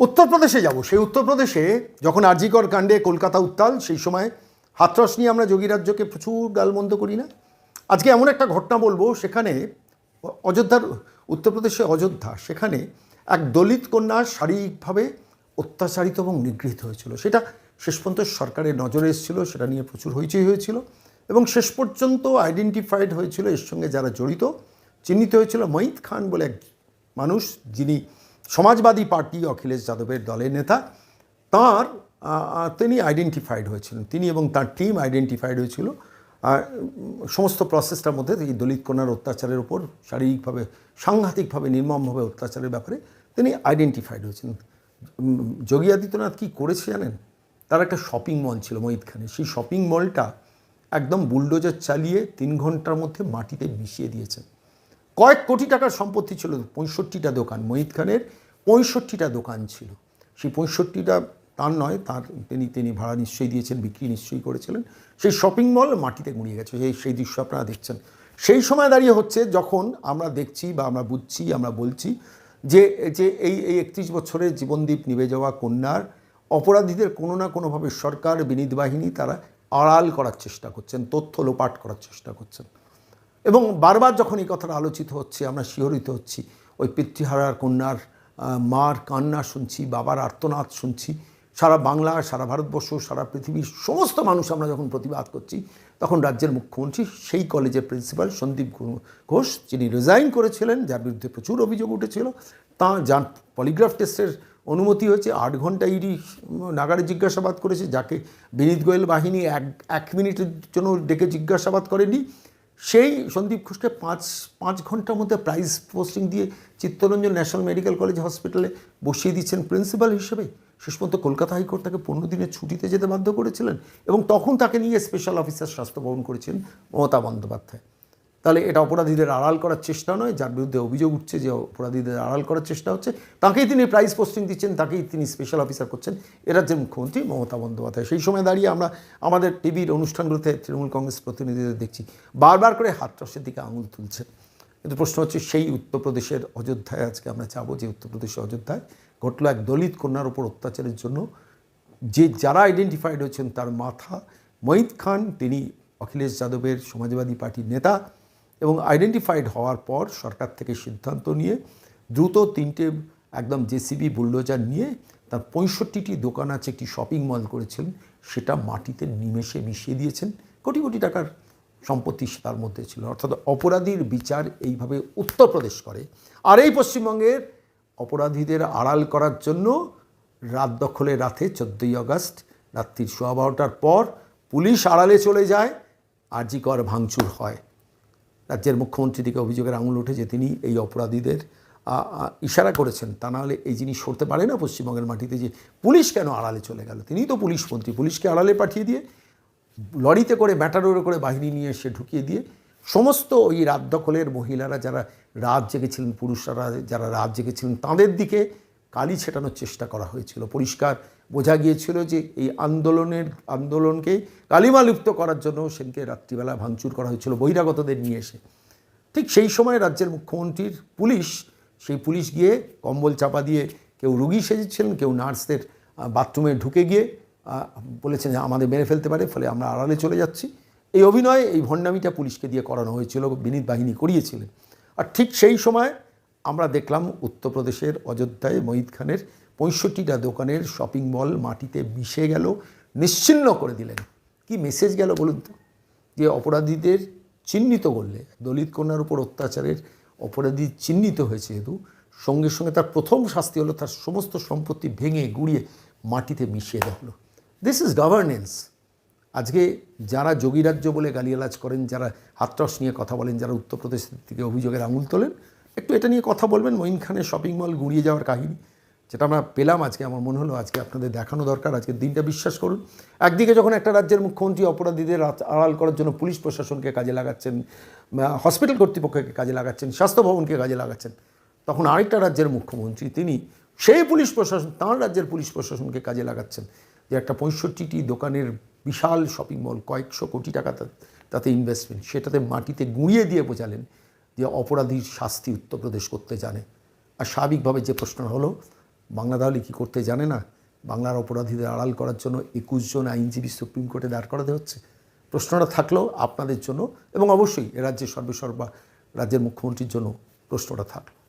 উত্তরপ্রদেশে যাব। সেই উত্তরপ্রদেশে যখন আরজিকর কাণ্ডে কলকাতা উত্তাল, সেই সময় হাতরস নিয়ে আমরা যোগী রাজ্যকে প্রচুর গালমন্দ করি না। আজকে এমন একটা ঘটনা বলবো, সেখানে অযোধ্যার, উত্তরপ্রদেশে অযোধ্যা, সেখানে এক দলিত কন্যা শারীরিকভাবে অত্যাচারিত এবং নিগৃহীত হয়েছিল। সেটা শেষ পর্যন্ত সরকারের নজরে এসেছিল, সেটা নিয়ে প্রচুর হইচই হয়েছিল এবং শেষ পর্যন্ত আইডেন্টিফাইড হয়েছিল এর সঙ্গে যারা জড়িত, চিহ্নিত হয়েছিল মঈদ খান বলে এক মানুষ, যিনি সমাজবাদী পার্টি অখিলেশ যাদবের দলের নেতা। তিনি আইডেন্টিফাইড হয়েছিলেন, তিনি এবং তার টিম আইডেন্টিফাইড হয়েছিল। সমস্ত প্রসেসটার মধ্যে এই দলিত কন্যার অত্যাচারের উপর শারীরিকভাবে, সাংঘাতিকভাবে, নির্মমভাবে অত্যাচারের ব্যাপারে তিনি আইডেন্টিফাইড হয়েছিলেন। যোগী আদিত্যনাথ কী করেছে জানেন? তার একটা শপিং মল ছিল মঈদ খানের, সেই শপিং মলটা একদম বুলডোজার চালিয়ে 3 ঘন্টার মধ্যে মাটিতে মিশিয়ে দিয়েছেন। কয়েক কোটি টাকার সম্পত্তি ছিল, 65টা দোকান, মঈদ খানের 65টা দোকান ছিল। সেই 65টা তার নয়, তার তিনি ভাড়া নিশ্চয়ই দিয়েছেন, বিক্রি নিশ্চয়ই করেছিলেন। সেই শপিং মল মাটিতে গুঁড়িয়ে গেছে, সেই দৃশ্য আপনারা দেখছেন। সেই সময় দাঁড়িয়ে হচ্ছে যখন আমরা দেখছি বা আমরা বুঝছি, আমরা বলছি যে এই 31 বছরের জীবনদীপ নিভে যাওয়া কন্যার অপরাধীদের কোনো না কোনোভাবে সরকার, বিনীত বাহিনী তারা আড়াল করার চেষ্টা করছেন, তথ্য লোপাট করার চেষ্টা করছেন। এবং বারবার যখন এই কথাটা আলোচিত হচ্ছে, আমরা শিহরিত হচ্ছি। ওই পিতৃহারার কন্যার মার কান্না শুনছি, বাবার আর্তনাদ শুনছি। সারা বাংলা, সারা ভারতবর্ষ, সারা পৃথিবীর সমস্ত মানুষ আমরা যখন প্রতিবাদ করছি, তখন রাজ্যের মুখ্যমন্ত্রী সেই কলেজের প্রিন্সিপাল সন্দীপ ঘোষ, যিনি রিজাইন করেছিলেন, যার বিরুদ্ধে প্রচুর অভিযোগ উঠেছিল, যার পলিগ্রাফ টেস্টের অনুমতি হয়েছে, 8 ঘন্টা ইডি নাগারে জিজ্ঞাসাবাদ করেছে, যাকে বিনীত গোয়েল বাহিনী এক মিনিটের জন্য ডেকে জিজ্ঞাসাবাদ করেনি, সেই সন্দীপ ঘোষকে 5 ঘন্টার মধ্যে প্রাইজ পোস্টিং দিয়ে চিত্তরঞ্জন ন্যাশনাল মেডিকেল কলেজ হসপিটালে বসিয়ে দিচ্ছেন প্রিন্সিপাল হিসেবে। শেষ পর্যন্ত কলকাতা হাইকোর্ট তাকে 15 দিনের ছুটিতে যেতে বাধ্য করেছিলেন এবং তখন তাকে নিয়ে স্পেশাল অফিসার স্বাস্থ্য ভবন করেছেন মমতা বন্দ্যোপাধ্যায়। তাহলে এটা অপরাধীদের আড়াল করার চেষ্টা নয়? যার বিরুদ্ধে অভিযোগ উঠছে যে অপরাধীদের আড়াল করার চেষ্টা হচ্ছে, তাকেই তিনি প্রাইজ পোস্টিং দিচ্ছেন, তাকেই তিনি স্পেশাল অফিসার করছেন এ রাজ্যের মুখ্যমন্ত্রী মমতা বন্দ্যোপাধ্যায়। সেই সময় দাঁড়িয়ে আমরা আমাদের টিভির অনুষ্ঠানগুলোতে তৃণমূল কংগ্রেস প্রতিনিধিদের দেখছি বারবার করে হাতরসের দিকে আঙুল তুলছেন। কিন্তু প্রশ্ন হচ্ছে, সেই উত্তরপ্রদেশের অযোধ্যায় আজকে আমরা যাবো, যে উত্তরপ্রদেশের অযোধ্যায় ঘটলো এক দলিত কন্যার উপর অত্যাচারের জন্য যারা আইডেন্টিফাইড হয়েছেন তার মাথা মঈদ খান, তিনি অখিলেশ যাদবের সমাজবাদী পার্টির নেতা, এবং আইডেন্টিফাইড হওয়ার পর সরকার থেকে সিদ্ধান্ত নিয়ে দ্রুত 3টে একদম জেসিবি বুলডোজার নিয়ে তার 65টি দোকান আছে, একটি শপিং মল করেছিলেন, সেটা মাটিতে নিমেষে মিশিয়ে দিয়েছেন। কোটি কোটি টাকার সম্পত্তি তার মধ্যে ছিল। অর্থাৎ অপরাধীর বিচার এইভাবে উত্তরপ্রদেশ করে। আর এই পশ্চিমবঙ্গের অপরাধীদের আড়াল করার জন্য রাত দখলে রাতে 14ই আগস্ট রাত্রির 12:15টার পর পুলিশ আড়ালে চলে যায়, আরজিকর ভাঙচুর হয়। রাজ্যের মুখ্যমন্ত্রী দিকে অভিযোগের আঙুল ওঠে যে তিনি এই অপরাধীদের ইশারা করেছেন, তা নাহলে এই জিনিস সরতে পারে না পশ্চিমবঙ্গের মাটিতে, যে পুলিশ কেন আড়ালে চলে গেল। তিনিই তো পুলিশ মন্ত্রী, পুলিশকে আড়ালে পাঠিয়ে দিয়ে লরিতে করে, ম্যাটাডোরে করে বাহিনী নিয়ে এসে ঢুকিয়ে দিয়ে সমস্ত ওই রাত দখলের মহিলারা যারা রাত জেগেছিলেন, পুরুষরা যারা রাত জেগেছিলেন, তাদের দিকে কালি ছেটানোর চেষ্টা করা হয়েছিল। পরিষ্কার বোঝা গিয়েছিল যে এই আন্দোলনকে কালিমালিপ্ত করার জন্য সেদিকে রাত্রিবেলা ভাঙচুর করা হয়েছিল বহিরাগতদের নিয়ে এসে। ঠিক সেই সময় রাজ্যের মুখ্যমন্ত্রীর পুলিশ, সেই পুলিশ গিয়ে কম্বল চাপা দিয়ে কেউ রুগী সেজেছিলেন, কেউ নার্সদের বাথরুমে ঢুকে গিয়ে বলেছেন যে আমাদের মেরে ফেলতে পারে, ফলে আমরা আড়ালে চলে যাচ্ছি। এই অভিনয়, এই ভণ্ডামিটা পুলিশকে দিয়ে করানো হয়েছিল, বিনীত বাহিনী করিয়েছিলেন। আর ঠিক সেই সময় আমরা দেখলাম উত্তরপ্রদেশের অযোধ্যায় মঈদ খানের 65টা দোকানের শপিং মল মাটিতে মিশে গেল, নিশ্চিহ্ন করে দিলেন। কি মেসেজ গেল বলুন তো? যে অপরাধীদের চিহ্নিত করলে, দলিত কন্যার উপর অত্যাচারের অপরাধী চিহ্নিত হয়েছে যেহেতু, সঙ্গে সঙ্গে তার প্রথম শাস্তি হলো তার সমস্ত সম্পত্তি ভেঙে গুঁড়িয়ে মাটিতে মিশিয়ে দেওয়া হলো। This is governance. আজকে যারা যোগী রাজ্য বলে গালিগালাজ করেন, যারা হাতরস নিয়ে কথা বলেন, যারা উত্তরপ্রদেশ থেকে অভিযোগের আঙুল তোলেন, একটু এটা নিয়ে কথা বলবেন। মঈদ খানের শপিং মল গুঁড়িয়ে যাওয়ার কাহিনী যেটা আমরা পেলাম আজকে, আমার মনে হলো আজকে আপনাদের দেখানো দরকার। আজকের দিনটা বিশ্বাস করুন, একদিকে যখন একটা রাজ্যের মুখ্যমন্ত্রী অপরাধীদের আড়াল করার জন্য পুলিশ প্রশাসনকে কাজে লাগাচ্ছেন, হসপিটাল কর্তৃপক্ষকে কাজে লাগাচ্ছেন, স্বাস্থ্য ভবনকে কাজে লাগাচ্ছেন, তখন আরেকটা রাজ্যের মুখ্যমন্ত্রী তিনি সেই পুলিশ প্রশাসন, তাঁর রাজ্যের পুলিশ প্রশাসনকে কাজে লাগাচ্ছেন যে একটা 65টি দোকানের বিশাল শপিং মল, কয়েকশো কোটি টাকা তাতে ইনভেস্টমেন্ট, সেটাতে মাটিতে গুঁড়িয়ে দিয়ে বোঝালেন যে অপরাধীর শাস্তি উত্তরপ্রদেশ করতে জানে। আর স্বাভাবিকভাবে যে প্রশ্ন হলো, বাংলা তাহলে কী করতে জানে না? বাংলার অপরাধীদের আড়াল করার জন্য 21 জন আইনজীবী সুপ্রিম কোর্টে দাঁড় করাতে হচ্ছে। প্রশ্নটা থাকলেও আপনাদের জন্য এবং অবশ্যই এ রাজ্যের রাজ্যের মুখ্যমন্ত্রীর জন্য প্রশ্নটা থাকলো।